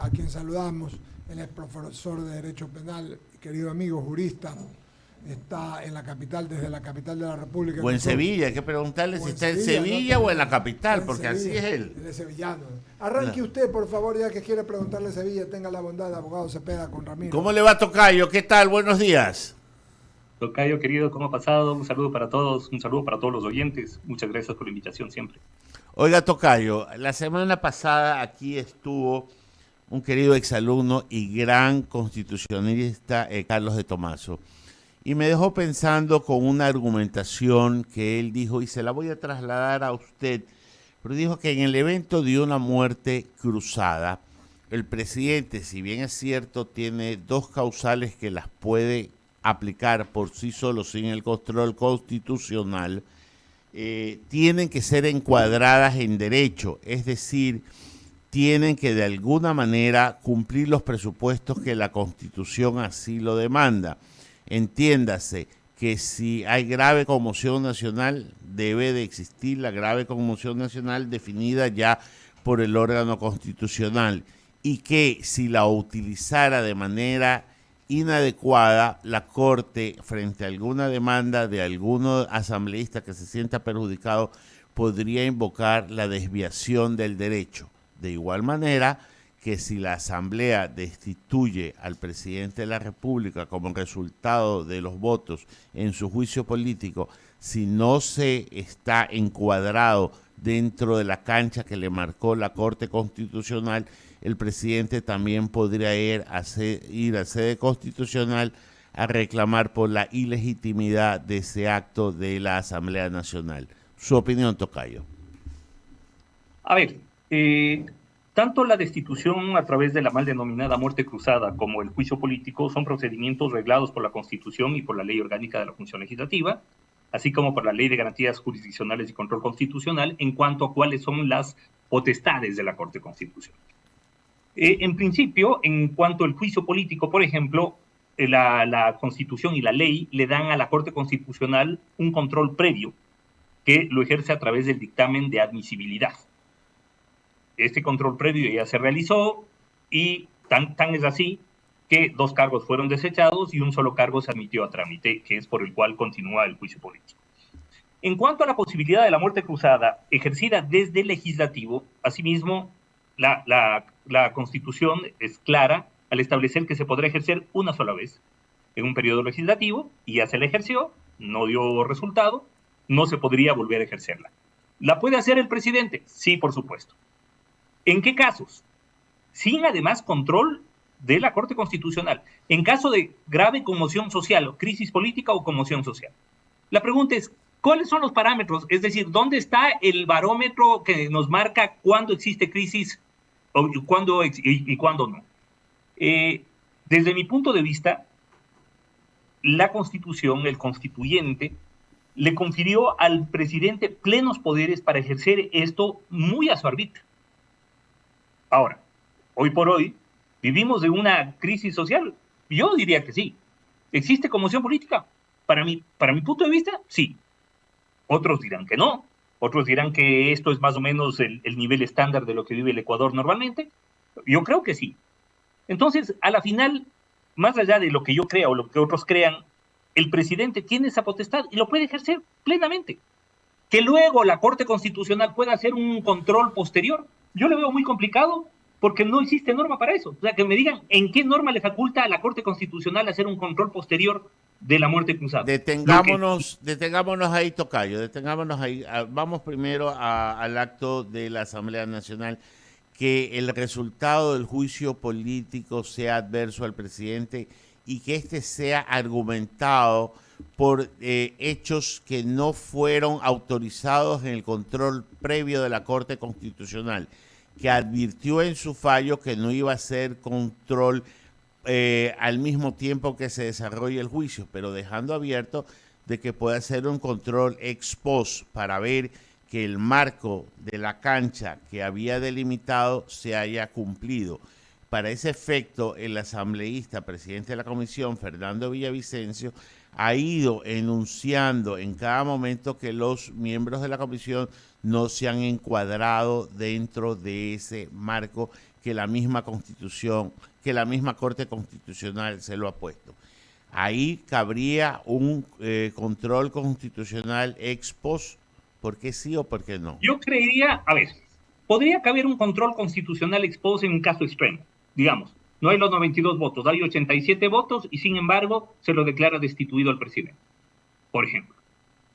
a quien saludamos. Él es profesor de Derecho Penal, querido amigo jurista. Está en la capital, desde la capital de la República. O en Sevilla, hay que preguntarle si está en Sevilla o en la capital, porque así es él. Él es sevillano. Arranque usted, por favor, ya que quiere preguntarle a Sevilla, tenga la bondad de abogado Cepeda con Ramiro. ¿Cómo le va, tocayo? ¿Qué tal? Buenos días. Tocayo, querido, ¿cómo ha pasado? Un saludo para todos, un saludo para todos los oyentes. Muchas gracias por la invitación siempre. Oiga, tocayo, la semana pasada aquí estuvo un querido exalumno y gran constitucionalista, Carlos de Tomaso. Y me dejó pensando con una argumentación que él dijo, y se la voy a trasladar a usted, pero dijo que en el evento de una muerte cruzada, el presidente, si bien es cierto, tiene dos causales que las puede aplicar por sí solo sin el control constitucional, tienen que ser encuadradas en derecho, es decir, tienen que de alguna manera cumplir los presupuestos que la Constitución así lo demanda. Entiéndase que si hay grave conmoción nacional, debe de existir la grave conmoción nacional definida ya por el órgano constitucional y que si la utilizara de manera inadecuada, la Corte, frente a alguna demanda de algún asambleísta que se sienta perjudicado, podría invocar la desviación del derecho. De igual manera que si la Asamblea destituye al presidente de la República como resultado de los votos en su juicio político, si no se está encuadrado dentro de la cancha que le marcó la Corte Constitucional, el presidente también podría ir a sede constitucional a reclamar por la ilegitimidad de ese acto de la Asamblea Nacional. Su opinión, tocayo. A ver, tanto la destitución a través de la mal denominada muerte cruzada como el juicio político son procedimientos reglados por la Constitución y por la Ley Orgánica de la Función Legislativa, así como por la Ley de Garantías Jurisdiccionales y Control Constitucional en cuanto a cuáles son las potestades de la Corte Constitucional. En principio, en cuanto al juicio político, por ejemplo, la Constitución y la ley le dan a la Corte Constitucional un control previo que lo ejerce a través del dictamen de admisibilidad. Este control previo ya se realizó y tan es así que 2 cargos fueron desechados y un solo cargo se admitió a trámite, que es por el cual continúa el juicio político. En cuanto a la posibilidad de la muerte cruzada ejercida desde el legislativo, asimismo, la Constitución es clara al establecer que se podrá ejercer una sola vez en un periodo legislativo y ya se la ejerció, no dio resultado, no se podría volver a ejercerla. ¿La puede hacer el presidente? Sí, por supuesto. ¿En qué casos? Sin además control de la Corte Constitucional. En caso de grave conmoción social, crisis política o conmoción social. La pregunta es, ¿cuáles son los parámetros? Es decir, ¿dónde está el barómetro que nos marca cuándo existe crisis y cuándo no? Desde mi punto de vista, la Constitución, el constituyente, le confirió al presidente plenos poderes para ejercer esto muy a su arbitrio. Ahora, hoy por hoy, ¿vivimos de una crisis social? Yo diría que sí. ¿Existe conmoción política? Para mi punto de vista, sí. Otros dirán que no. Otros dirán que esto es más o menos el nivel estándar de lo que vive el Ecuador normalmente. Yo creo que sí. Entonces, a la final, más allá de lo que yo crea o lo que otros crean, el presidente tiene esa potestad y lo puede ejercer plenamente. Que luego la Corte Constitucional pueda hacer un control posterior, yo lo veo muy complicado porque no existe norma para eso. O sea, que me digan en qué norma le faculta a la Corte Constitucional hacer un control posterior de la muerte cruzada. Detengámonos ahí, tocayo, detengámonos ahí. Vamos primero al acto de la Asamblea Nacional. Que el resultado del juicio político sea adverso al presidente y que éste sea argumentado por hechos que no fueron autorizados en el control previo de la Corte Constitucional, que advirtió en su fallo que no iba a ser control al mismo tiempo que se desarrolle el juicio, pero dejando abierto de que pueda ser un control ex post para ver que el marco de la cancha que había delimitado se haya cumplido. Para ese efecto, el asambleísta, presidente de la comisión, Fernando Villavicencio, ha ido enunciando en cada momento que los miembros de la comisión no se han encuadrado dentro de ese marco que la misma Constitución, que la misma Corte Constitucional se lo ha puesto. Ahí cabría un control constitucional ex post, ¿por qué sí o por qué no? Yo creería, a ver, podría caber un control constitucional ex post en un caso extremo, digamos. No hay los 92 votos, hay 87 votos y sin embargo se lo declara destituido al presidente, por ejemplo.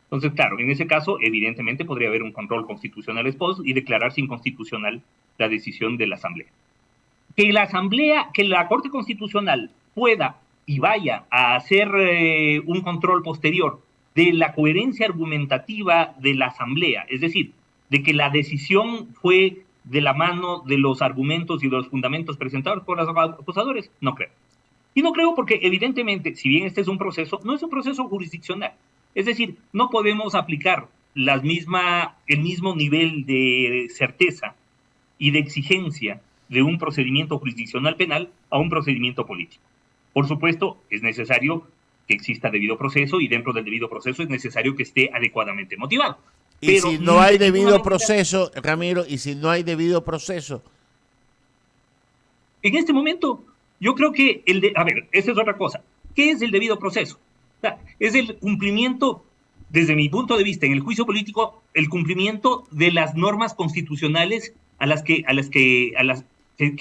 Entonces, claro, en ese caso, evidentemente podría haber un control constitucional ex post y declararse inconstitucional la decisión de la Asamblea. Que la Corte Constitucional pueda y vaya a hacer un control posterior de la coherencia argumentativa de la Asamblea, es decir, de que la decisión fue de la mano de los argumentos y de los fundamentos presentados por los acusadores, no creo. Y no creo porque, evidentemente, si bien este es un proceso, no es un proceso jurisdiccional. Es decir, no podemos aplicar el mismo nivel de certeza y de exigencia de un procedimiento jurisdiccional penal a un procedimiento político. Por supuesto, es necesario que exista debido proceso y dentro del debido proceso es necesario que esté adecuadamente motivado. Y pero si no hay debido proceso, Ramiro, y si no hay debido proceso. En este momento, yo creo que a ver, esa es otra cosa. ¿Qué es el debido proceso? O sea, es el cumplimiento, desde mi punto de vista, en el juicio político, el cumplimiento de las normas constitucionales que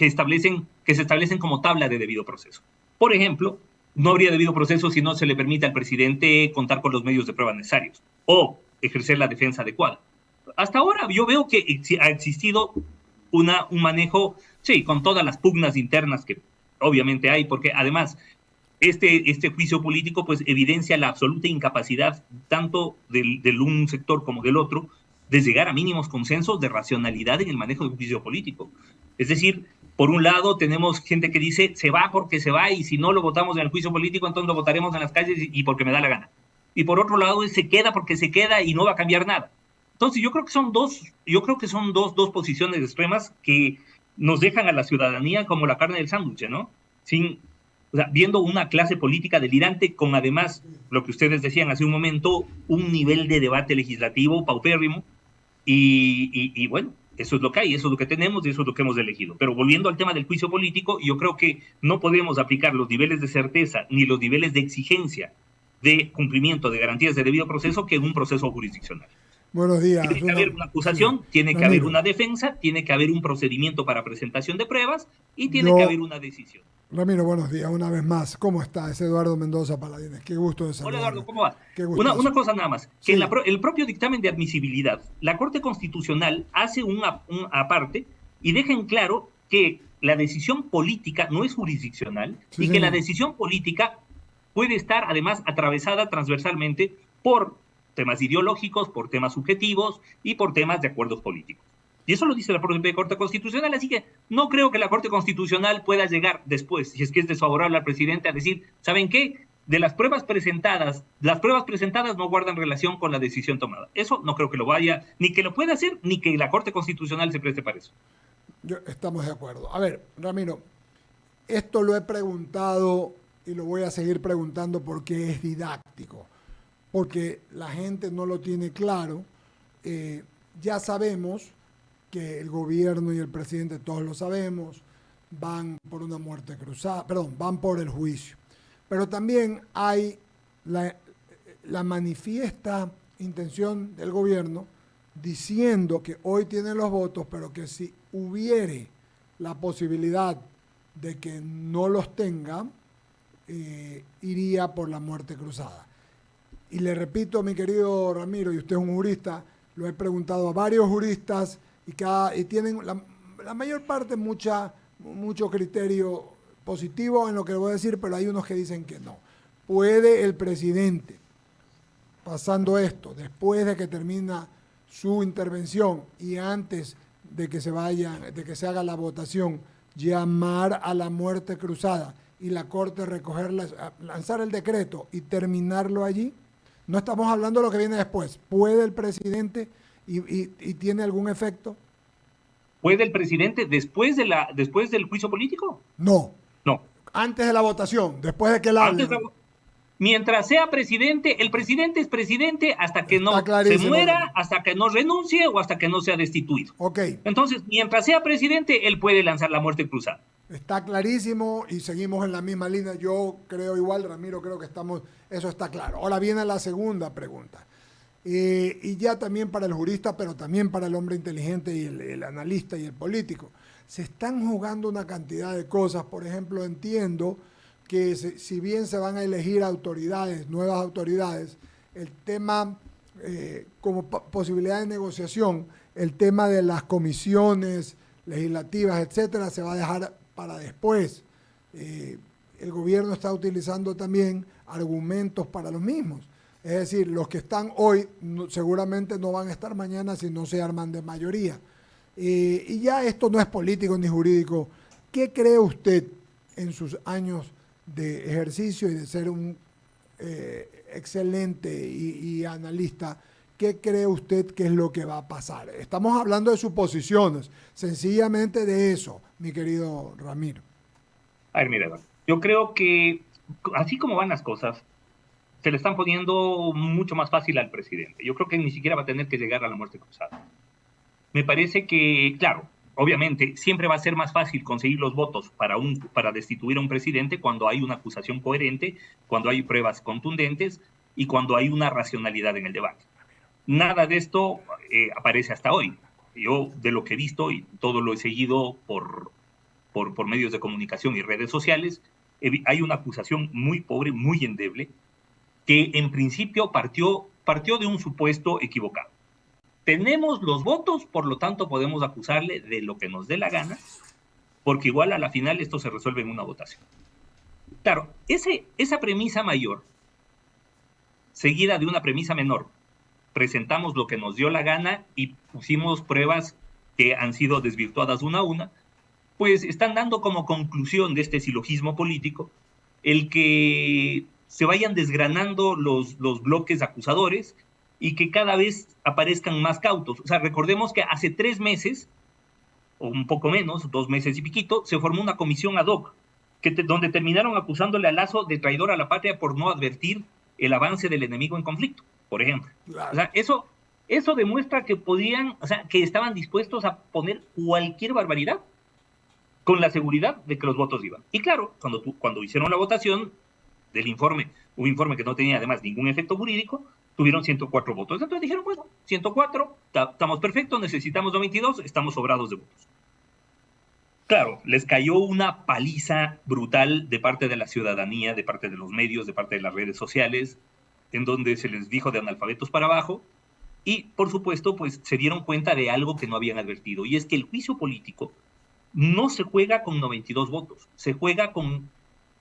se establecen como tabla de debido proceso. Por ejemplo, no habría debido proceso si no se le permite al presidente contar con los medios de prueba necesarios o ejercer la defensa adecuada. Hasta ahora yo veo que ha existido un manejo, sí, con todas las pugnas internas que obviamente hay, porque además este juicio político pues evidencia la absoluta incapacidad tanto del un sector como del otro de llegar a mínimos consensos de racionalidad en el manejo del juicio político. Es decir, por un lado tenemos gente que dice se va porque se va y si no lo votamos en el juicio político entonces lo votaremos en las calles y porque me da la gana. Y por otro lado se queda porque se queda y no va a cambiar nada. Entonces yo creo que son dos posiciones extremas que nos dejan a la ciudadanía como la carne del sándwich, ¿no? O sea, viendo una clase política delirante con además, lo que ustedes decían hace un momento, un nivel de debate legislativo paupérrimo y bueno, eso es lo que hay, eso es lo que tenemos y eso es lo que hemos elegido. Pero volviendo al tema del juicio político, yo creo que no podemos aplicar los niveles de certeza ni los niveles de exigencia de cumplimiento de garantías de debido proceso que en un proceso jurisdiccional. Buenos días. Tiene que haber una acusación, tiene que haber una defensa, tiene que haber un procedimiento para presentación de pruebas y tiene que haber una decisión. Ramiro, buenos días, una vez más. ¿Cómo está? Es Eduardo Mendoza Paladines. Qué gusto de saludarlo. Hola Eduardo, ¿cómo vas? Una cosa nada más, que sí. El propio dictamen de admisibilidad, la Corte Constitucional hace un aparte y deja en claro que la decisión política no es jurisdiccional y que la decisión política puede estar además atravesada transversalmente por temas ideológicos, por temas subjetivos y por temas de acuerdos políticos. Y eso lo dice la propia Corte Constitucional, así que no creo que la Corte Constitucional pueda llegar después, si es que es desfavorable al presidente, a decir, ¿saben qué? De las pruebas presentadas no guardan relación con la decisión tomada. Eso no creo que lo vaya, ni que lo pueda hacer, ni que la Corte Constitucional se preste para eso. Estamos de acuerdo. A ver, Ramiro, esto lo he preguntado y lo voy a seguir preguntando porque es didáctico, porque la gente no lo tiene claro. Ya sabemos que el gobierno y el presidente, todos lo sabemos, van por una muerte cruzada, van por el juicio. Pero también hay la manifiesta intención del gobierno diciendo que hoy tienen los votos, pero que si hubiere la posibilidad de que no los tenga, iría por la muerte cruzada. Y le repito, mi querido Ramiro, y usted es un jurista, lo he preguntado a varios juristas y tienen la mayor parte mucho criterio positivo en lo que le voy a decir, pero hay unos que dicen que no. ¿Puede el presidente, pasando esto, después de que termina su intervención y antes de que se haga la votación, llamar a la muerte cruzada y la Corte lanzar el decreto y terminarlo allí? No estamos hablando de lo que viene después. ¿Puede el presidente y tiene algún efecto? ¿Puede el presidente después del juicio político? No. No. Antes de la votación, después de que él hable. Mientras sea presidente, el presidente es presidente hasta que Está no se clarísimo, muera, Dani. hasta que no renuncie o hasta que no sea destituido. Ok, Entonces, mientras sea presidente, él puede lanzar la muerte cruzada. está clarísimo y seguimos en la misma línea. Yo creo igual, Ramiro, creo que estamos, eso está claro. Ahora viene la segunda pregunta. Y ya también para el jurista, pero también para el hombre inteligente y el analista y el político. Se están jugando una cantidad de cosas. Por ejemplo, entiendo que si bien se van a elegir autoridades, nuevas autoridades, el tema como posibilidad de negociación, el tema de las comisiones legislativas, etcétera, se va a dejar para después. El gobierno está utilizando también argumentos para los mismos. Es decir, los que están hoy seguramente no van a estar mañana si no se arman de mayoría. Y ya esto no es político ni jurídico. ¿Qué cree usted en sus años de ejercicio y de ser un excelente y analista? ¿Qué cree usted que es lo que va a pasar? Estamos hablando de suposiciones, sencillamente de eso, mi querido Ramiro. A ver, mira, yo creo que así como van las cosas, se le están poniendo mucho más fácil al presidente. Yo creo que ni siquiera va a tener que llegar a la muerte cruzada. Me parece que, claro, obviamente, siempre va a ser más fácil conseguir los votos para destituir a un presidente cuando hay una acusación coherente, cuando hay pruebas contundentes y cuando hay una racionalidad en el debate. Nada de esto aparece hasta hoy. Yo, de lo que he visto, y todo lo he seguido por medios de comunicación y redes sociales, hay una acusación muy pobre, muy endeble, que en principio partió de un supuesto equivocado. Tenemos los votos, por lo tanto podemos acusarle de lo que nos dé la gana, porque igual a la final esto se resuelve en una votación. Claro, esa premisa mayor, seguida de una premisa menor, presentamos lo que nos dio la gana y pusimos pruebas que han sido desvirtuadas una a una, pues están dando como conclusión de este silogismo político el que se vayan desgranando los bloques acusadores y que cada vez aparezcan más cautos. O sea, recordemos que hace 3 meses, o un poco menos, 2 meses y piquito, se formó una comisión ad hoc, donde terminaron acusándole a Lasso de traidor a la patria por no advertir el avance del enemigo en conflicto, por ejemplo. Claro. O sea, eso demuestra que que estaban dispuestos a poner cualquier barbaridad con la seguridad de que los votos iban. Y claro, cuando hicieron la votación del informe, un informe que no tenía además ningún efecto jurídico, tuvieron 104 votos. Entonces dijeron, bueno, 104, estamos perfectos, necesitamos 92, estamos sobrados de votos. Claro, les cayó una paliza brutal de parte de la ciudadanía, de parte de los medios, de parte de las redes sociales, en donde se les dijo de analfabetos para abajo, y por supuesto, pues se dieron cuenta de algo que no habían advertido, y es que el juicio político no se juega con 92 votos, se juega con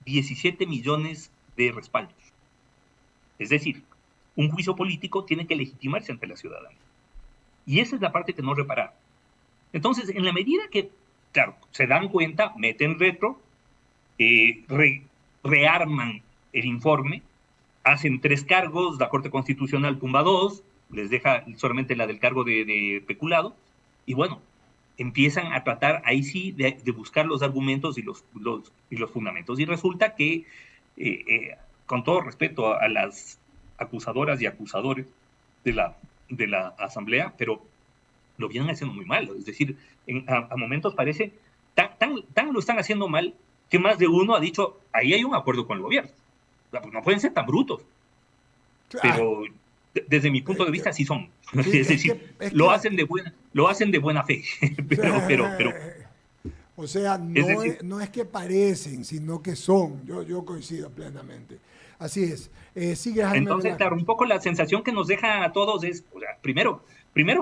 17 millones de respaldos. Es decir, un juicio político tiene que legitimarse ante la ciudadanía. Y esa es la parte que no repararon. Entonces, en la medida que, claro, se dan cuenta, meten retro, rearman el informe, hacen 3 cargos, la Corte Constitucional tumba 2, les deja solamente la del cargo de peculado, y bueno, empiezan a tratar ahí sí de buscar los argumentos y los fundamentos. Y resulta que, con todo respeto a las acusadoras y acusadores de la Asamblea, pero lo vienen haciendo muy mal. Es decir, a momentos parece tan lo están haciendo mal que más de uno ha dicho, ahí hay un acuerdo con el gobierno. O sea, pues no pueden ser tan brutos. Pero desde mi punto de vista sí son. Sí, es decir, lo hacen de buena fe. pero o sea, no es que parecen, sino que son. Yo coincido plenamente. Así es. Sigue Jaime Entonces, Velasco. claro, un poco la sensación que nos deja a todos es, o sea, primero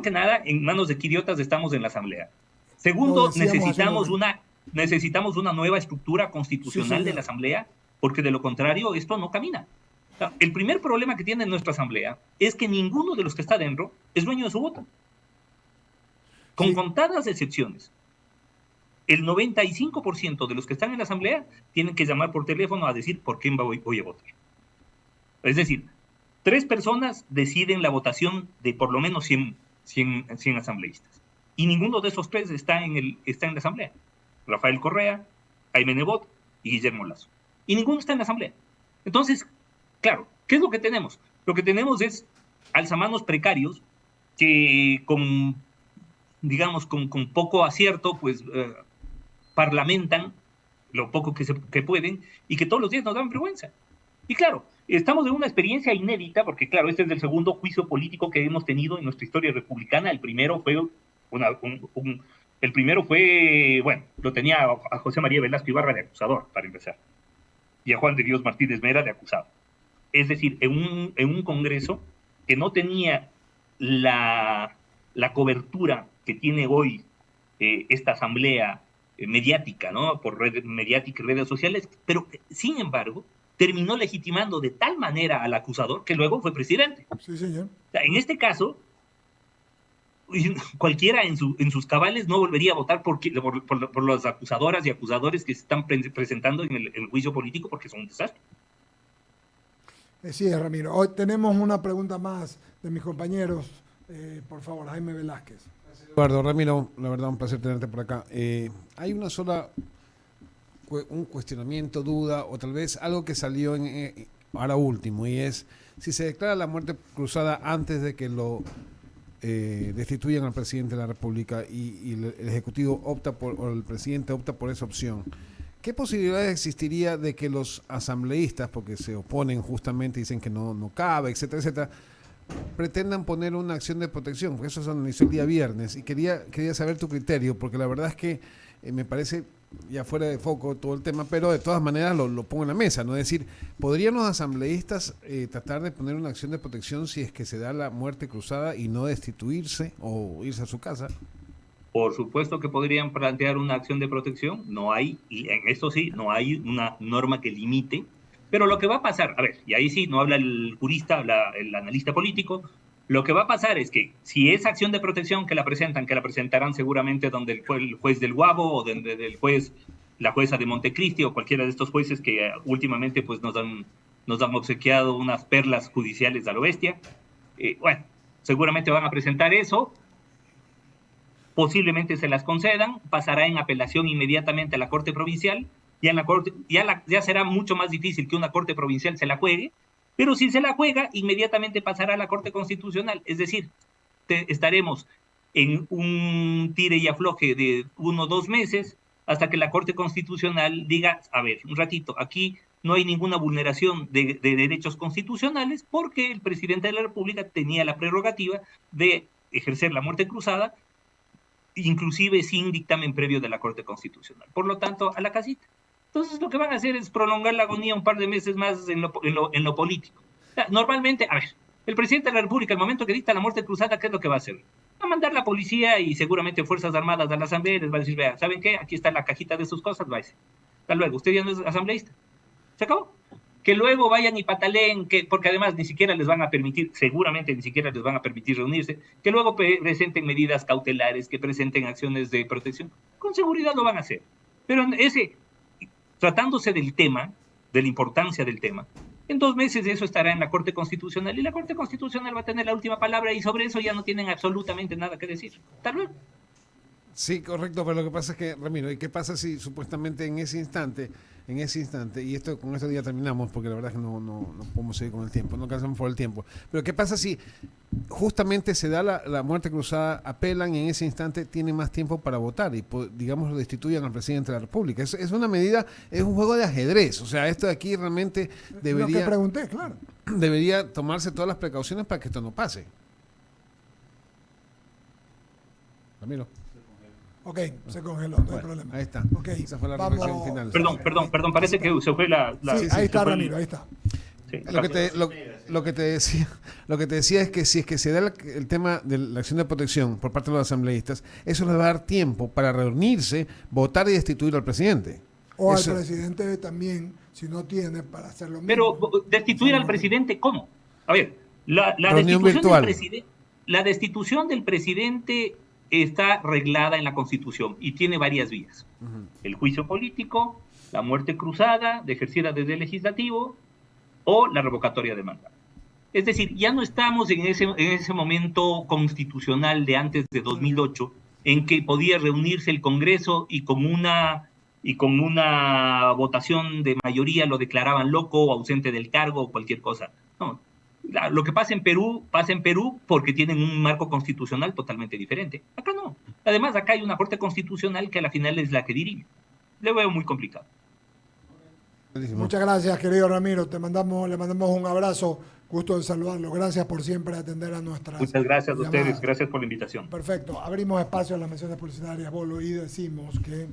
que nada, en manos de qué idiotas estamos en la Asamblea. Segundo, necesitamos una nueva estructura constitucional de la Asamblea, porque de lo contrario esto no camina. O sea, el primer problema que tiene nuestra Asamblea es que ninguno de los que está dentro es dueño de su voto. Con contadas excepciones. El 95% de los que están en la Asamblea tienen que llamar por teléfono a decir por quién voy a votar. Es decir, 3 personas deciden la votación de por lo menos 100 asambleístas. Y ninguno de esos 3 está en la Asamblea. Rafael Correa, Jaime Nebot y Guillermo Lasso. Y ninguno está en la Asamblea. Entonces, Claro, ¿qué es lo que tenemos? Lo que tenemos es alzamanos precarios que digamos, con poco acierto, pues parlamentan lo poco que pueden y que todos los días nos dan vergüenza. Y claro, estamos en una experiencia inédita porque, claro, este es el segundo juicio político que hemos tenido en nuestra historia republicana. El primero fue, bueno, lo tenía a José María Velasco Ibarra de acusador, para empezar, y a Juan de Dios Martínez Mera de acusado. Es decir, en un Congreso que no tenía la cobertura que tiene hoy esta asamblea mediática, ¿no? Por mediática y redes sociales, pero sin embargo terminó legitimando de tal manera al acusador que luego fue presidente. Sí, señor. O sea, en este caso, cualquiera en sus cabales no volvería a votar por las acusadoras y acusadores que se están presentando en el juicio político porque son un desastre. Sí, Ramiro. Hoy tenemos una pregunta más de mis compañeros. Por favor, Jaime Velázquez. Eduardo, Ramiro, la verdad un placer tenerte por acá. Hay una sola, un cuestionamiento, duda, o tal vez algo que salió ahora último, y es si se declara la muerte cruzada antes de que lo destituyan al presidente de la República y el Ejecutivo o el presidente opta por esa opción. ¿Qué posibilidades existiría de que los asambleístas, porque se oponen justamente, dicen que no cabe, etcétera, etcétera, pretendan poner una acción de protección? Porque eso se analizó el día viernes y quería saber tu criterio, porque la verdad es que me parece ya fuera de foco todo el tema, pero de todas maneras lo pongo en la mesa, ¿no? Es decir, ¿podrían los asambleístas tratar de poner una acción de protección si es que se da la muerte cruzada y no destituirse o irse a su casa? Por supuesto que podrían plantear una acción de protección, no hay, y en esto sí, no hay una norma que limite, pero lo que va a pasar, a ver, y ahí sí, no habla el jurista, habla el analista político, lo que va a pasar es que si esa acción de protección que la presentarán seguramente donde el juez del Guabo o donde el juez, la jueza de Montecristi o cualquiera de estos jueces que últimamente pues nos han obsequiado unas perlas judiciales a lo bestia, bueno, seguramente van a presentar eso, posiblemente se las concedan, pasará en apelación inmediatamente a la Corte Provincial, y en la Corte ya será mucho más difícil que una Corte Provincial se la juegue, pero si se la juega, inmediatamente pasará a la Corte Constitucional, es decir, estaremos en un tire y afloje de 1 o 2 meses hasta que la Corte Constitucional diga, a ver, un ratito, aquí no hay ninguna vulneración de derechos constitucionales porque el presidente de la República tenía la prerrogativa de ejercer la muerte cruzada, inclusive sin dictamen previo de la Corte Constitucional. Por lo tanto, a la casita. Entonces lo que van a hacer es prolongar la agonía un par de meses más en lo político. O sea, normalmente, a ver, el presidente de la República, al momento que dicta la muerte cruzada, ¿qué es lo que va a hacer? Va a mandar la policía y seguramente Fuerzas Armadas a la Asamblea y les va a decir, vea, ¿saben qué? Aquí está la cajita de sus cosas, váyase. Hasta luego, usted ya no es asambleísta. ¿Se acabó? Que luego vayan y pataleen, porque además ni siquiera les van a permitir, seguramente ni siquiera les van a permitir reunirse, que luego presenten medidas cautelares, que presenten acciones de protección. Con seguridad lo van a hacer. Pero tratándose del tema, de la importancia del tema, en 2 meses eso estará en la Corte Constitucional y la Corte Constitucional va a tener la última palabra y sobre eso ya no tienen absolutamente nada que decir. Hasta luego. Sí, correcto, pero lo que pasa es que, Ramiro, ¿y qué pasa si supuestamente en ese instante, y con esto ya terminamos, porque la verdad es que no podemos seguir con el tiempo, no alcanzamos por el tiempo, pero qué pasa si justamente se da la muerte cruzada, apelan y en ese instante tienen más tiempo para votar y, digamos, lo destituyan al presidente de la República? Es una medida, es un juego de ajedrez, o sea, esto de aquí realmente debería... Lo que pregunté, claro. Debería tomarse todas las precauciones para que esto no pase. Ramiro. Ok, se congeló, no hay problema. Ahí está. Okay, esa fue la reflexión final. Perdón, parece que se fue la... Sí, ahí está, Ramiro, ahí está. Sí, lo que te decía es que si es que se da el tema de la acción de protección por parte de los asambleístas, eso les va a dar tiempo para reunirse, votar y destituir al presidente. O eso, al presidente también, si no tiene, para hacer lo mismo. Pero destituir al presidente, ¿cómo? A ver, la destitución del presidente está reglada en la Constitución y tiene varias vías. El juicio político, la muerte cruzada, ejercida desde el legislativo, o la revocatoria de mandato. Es decir, ya no estamos en ese momento constitucional de antes de 2008, en que podía reunirse el Congreso y con una y con una votación de mayoría lo declaraban loco o ausente del cargo o cualquier cosa. No, lo que pasa en Perú porque tienen un marco constitucional totalmente diferente. Acá no. Además, acá hay una Corte Constitucional que a la final es la que dirige. Le veo muy complicado. Muchas gracias, querido Ramiro. Le mandamos un abrazo. Gusto de saludarlo. Gracias por siempre atender a nuestras Muchas gracias a llamadas. ustedes. Gracias por la invitación. Perfecto. Abrimos espacio a las menciones publicitarias, Bolo, y decimos que